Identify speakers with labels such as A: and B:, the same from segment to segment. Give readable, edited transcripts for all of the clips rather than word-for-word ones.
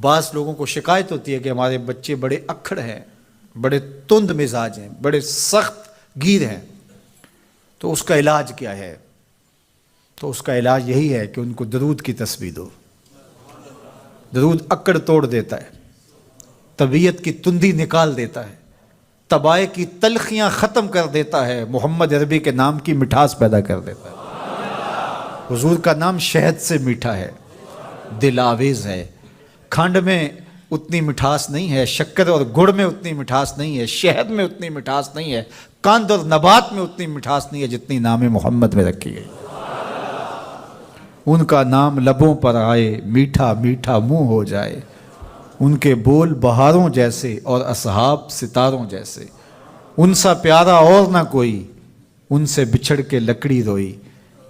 A: بعض لوگوں کو شکایت ہوتی ہے کہ ہمارے بچے بڑے اکھڑ ہیں، بڑے تند مزاج ہیں، بڑے سخت گیر ہیں، تو اس کا علاج کیا ہے؟ تو اس کا علاج یہی ہے کہ ان کو درود کی تسبیح دو۔ درود اکڑ توڑ دیتا ہے، طبیعت کی تندی نکال دیتا ہے، طبائع کی تلخیاں ختم کر دیتا ہے، محمد عربی کے نام کی مٹھاس پیدا کر دیتا ہے۔ حضور کا نام شہد سے میٹھا ہے، دل آویز ہے۔ کھنڈ میں اتنی مٹھاس نہیں ہے، شکر اور گڑ میں اتنی مٹھاس نہیں ہے، شہد میں اتنی مٹھاس نہیں ہے، قند اور نبات میں اتنی مٹھاس نہیں ہے جتنی نام محمد میں رکھی گئی۔ ان کا نام لبوں پر آئے، میٹھا میٹھا منہ ہو جائے، ان کے بول بہاروں جیسے اور اصحاب ستاروں جیسے، ان سا پیارا اور نہ کوئی، ان سے بچھڑ کے لکڑی روئی،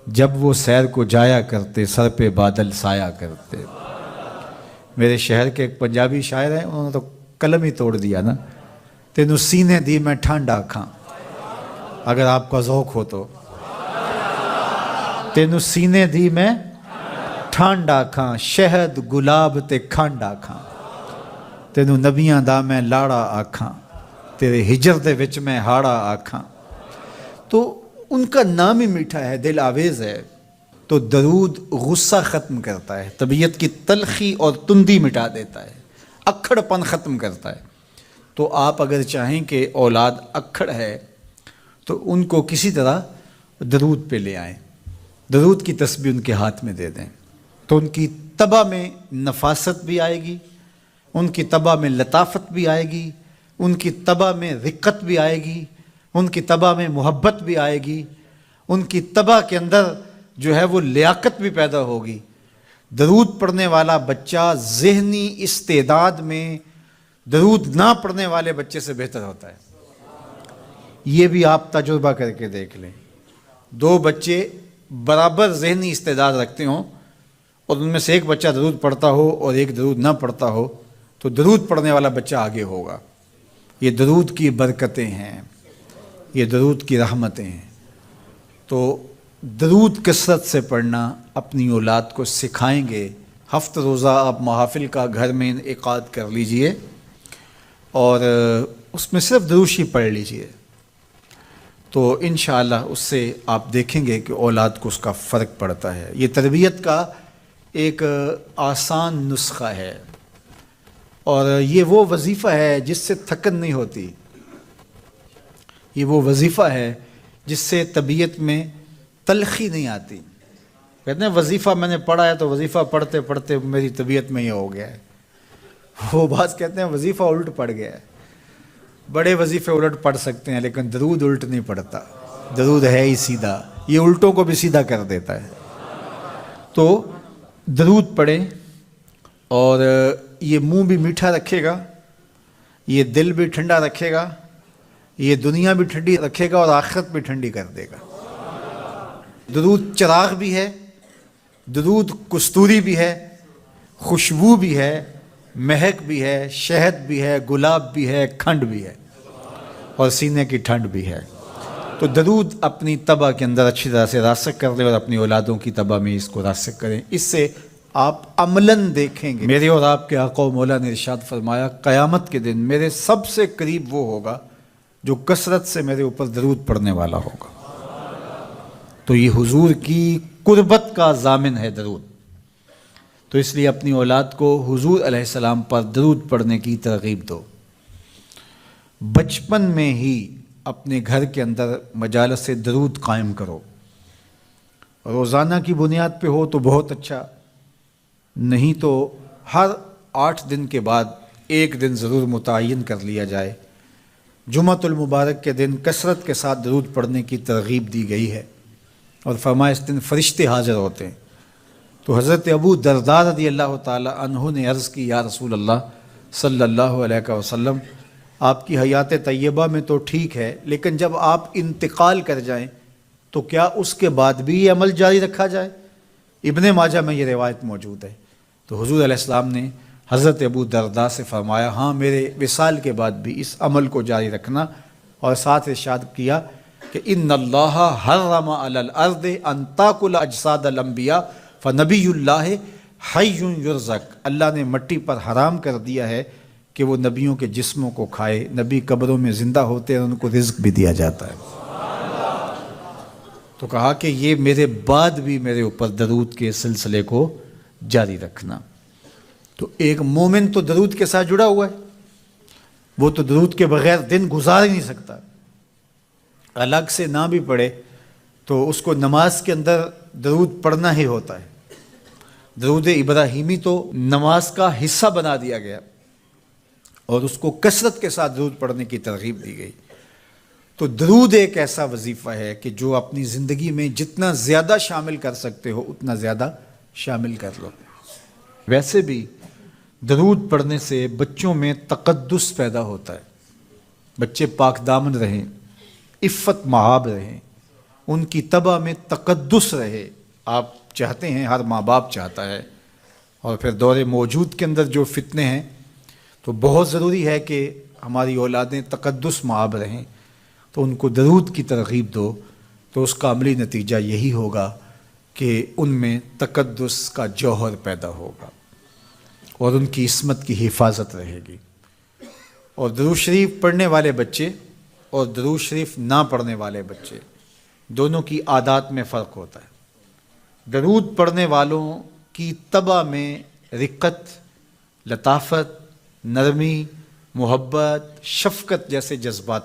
A: جب وہ سیر کو جایا کرتے سر پہ بادل سایا کرتے۔ میرے شہر کے ایک پنجابی شاعر ہیں، انہوں نے تو قلم ہی توڑ دیا نا، تینوں سینے دی میں ٹھنڈ آکھاں، اگر آپ کا ذوق ہو تو، تینوں سینے دی میں ٹھنڈ آکھاں، شہد گلاب تے کھنڈ آکھاں، تینوں نبیاں دا میں لاڑا آکھاں، تیرے ہجر دے وچ میں ہاڑا آکھاں۔ تو ان کا نام ہی میٹھا ہے، دل آویز ہے۔ تو درود غصہ ختم کرتا ہے، طبیعت کی تلخی اور تندی مٹا دیتا ہے، اکھڑ پن ختم کرتا ہے۔ تو آپ اگر چاہیں کہ اولاد اکھڑ ہے تو ان کو کسی طرح درود پہ لے آئیں، درود کی تسبیح ان کے ہاتھ میں دے دیں، تو ان کی طبع میں نفاست بھی آئے گی، ان کی طبع میں لطافت بھی آئے گی، ان کی طبع میں رقت بھی آئے گی، ان کی طبع میں محبت بھی آئے گی، ان کی طبع کے اندر جو ہے وہ لیاقت بھی پیدا ہوگی۔ درود پڑھنے والا بچہ ذہنی استعداد میں درود نہ پڑھنے والے بچے سے بہتر ہوتا ہے۔ یہ بھی آپ تجربہ کر کے دیکھ لیں، دو بچے برابر ذہنی استعداد رکھتے ہوں اور ان میں سے ایک بچہ درود پڑھتا ہو اور ایک درود نہ پڑھتا ہو، تو درود پڑھنے والا بچہ آگے ہوگا۔ یہ درود کی برکتیں ہیں، یہ درود کی رحمتیں ہیں۔ تو درود کثرت سے پڑھنا اپنی اولاد کو سکھائیں گے۔ ہفتہ روزہ آپ محافل کا گھر میں انعقاد کر لیجئے اور اس میں صرف دروشی پڑھ لیجئے، تو انشاءاللہ اس سے آپ دیکھیں گے کہ اولاد کو اس کا فرق پڑتا ہے۔ یہ تربیت کا ایک آسان نسخہ ہے اور یہ وہ وظیفہ ہے جس سے تھکن نہیں ہوتی، یہ وہ وظیفہ ہے جس سے طبیعت میں تلخی نہیں آتی۔ کہتے ہیں وظیفہ میں نے پڑھا ہے تو وظیفہ پڑھتے پڑھتے میری طبیعت میں یہ ہو گیا ہے، وہ بعض کہتے ہیں وظیفہ الٹ پڑ گیا ہے۔ بڑے وظیفے الٹ پڑھ سکتے ہیں لیکن درود الٹ نہیں پڑھتا، درود ہے ہی سیدھا، یہ الٹوں کو بھی سیدھا کر دیتا ہے۔ تو درود پڑھیں اور یہ منہ بھی میٹھا رکھے گا، یہ دل بھی ٹھنڈا رکھے گا، یہ دنیا بھی ٹھنڈی رکھے گا اور آخرت بھی ٹھنڈی کر دے گا۔ درود چراغ بھی ہے، درود کستوری بھی ہے، خوشبو بھی ہے، مہک بھی ہے، شہد بھی ہے، گلاب بھی ہے، کھنڈ بھی ہے اور سینے کی ٹھنڈ بھی ہے۔ تو درود اپنی طبع کے اندر اچھی طرح سے راسخ کر لیں اور اپنی اولادوں کی طبع میں اس کو راسخ کریں۔ اس سے آپ عملاً دیکھیں گے، میرے اور آپ کے آقا و مولا نے ارشاد فرمایا قیامت کے دن میرے سب سے قریب وہ ہوگا جو کثرت سے میرے اوپر درود پڑھنے والا ہوگا۔ تو یہ حضور کی قربت کا ضامن ہے درود۔ تو اس لیے اپنی اولاد کو حضور علیہ السلام پر درود پڑھنے کی ترغیب دو۔ بچپن میں ہی اپنے گھر کے اندر مجالس درود قائم کرو، روزانہ کی بنیاد پہ ہو تو بہت اچھا، نہیں تو ہر 8 دن کے بعد ایک دن ضرور متعین کر لیا جائے۔ جمعۃ المبارک کے دن کثرت کے ساتھ درود پڑھنے کی ترغیب دی گئی ہے اور فرمایا اس دن فرشتے حاضر ہوتے ہیں۔ تو حضرت ابو درداء رضی اللہ تعالی عنہ نے عرض کی یا رسول اللہ صلی اللہ علیہ وسلم، آپ کی حیات طیبہ میں تو ٹھیک ہے لیکن جب آپ انتقال کر جائیں تو کیا اس کے بعد بھی یہ عمل جاری رکھا جائے؟ ابن ماجہ میں یہ روایت موجود ہے۔ تو حضور علیہ السلام نے حضرت ابو درداء سے فرمایا ہاں میرے وصال کے بعد بھی اس عمل کو جاری رکھنا، اور ساتھ ارشاد کیا کہ ان اللہ حرم علی الارض ان تاکل اجساد الانبیاء فنبی اللہ حی یرزق، اللہ نے مٹی پر حرام کر دیا ہے کہ وہ نبیوں کے جسموں کو کھائے، نبی قبروں میں زندہ ہوتے ہیں، ان کو رزق بھی دیا جاتا ہے۔ تو کہا کہ یہ میرے بعد بھی میرے اوپر درود کے سلسلے کو جاری رکھنا۔ تو ایک مومن تو درود کے ساتھ جڑا ہوا ہے، وہ تو درود کے بغیر دن گزار ہی نہیں سکتا، الگ سے نہ بھی پڑھے تو اس کو نماز کے اندر درود پڑھنا ہی ہوتا ہے۔ درود ابراہیمی تو نماز کا حصہ بنا دیا گیا اور اس کو کثرت کے ساتھ درود پڑھنے کی ترغیب دی گئی۔ تو درود ایک ایسا وظیفہ ہے کہ جو اپنی زندگی میں جتنا زیادہ شامل کر سکتے ہو اتنا زیادہ شامل کر لو۔ ویسے بھی درود پڑھنے سے بچوں میں تقدس پیدا ہوتا ہے، بچے پاک دامن رہیں، عفت مآب رہیں، ان کی طبع میں تقدس رہے۔ آپ چاہتے ہیں، ہر ماں باپ چاہتا ہے، اور پھر دور موجود کے اندر جو فتنے ہیں تو بہت ضروری ہے کہ ہماری اولادیں تقدس مآب رہیں، تو ان کو درود کی ترغیب دو، تو اس کا عملی نتیجہ یہی ہوگا کہ ان میں تقدس کا جوہر پیدا ہوگا اور ان کی عصمت کی حفاظت رہے گی۔ اور درود شریف پڑھنے والے بچے اور درود شریف نہ پڑھنے والے بچے دونوں کی عادات میں فرق ہوتا ہے۔ درود پڑھنے والوں کی طبع میں رقت، لطافت، نرمی، محبت، شفقت جیسے جذبات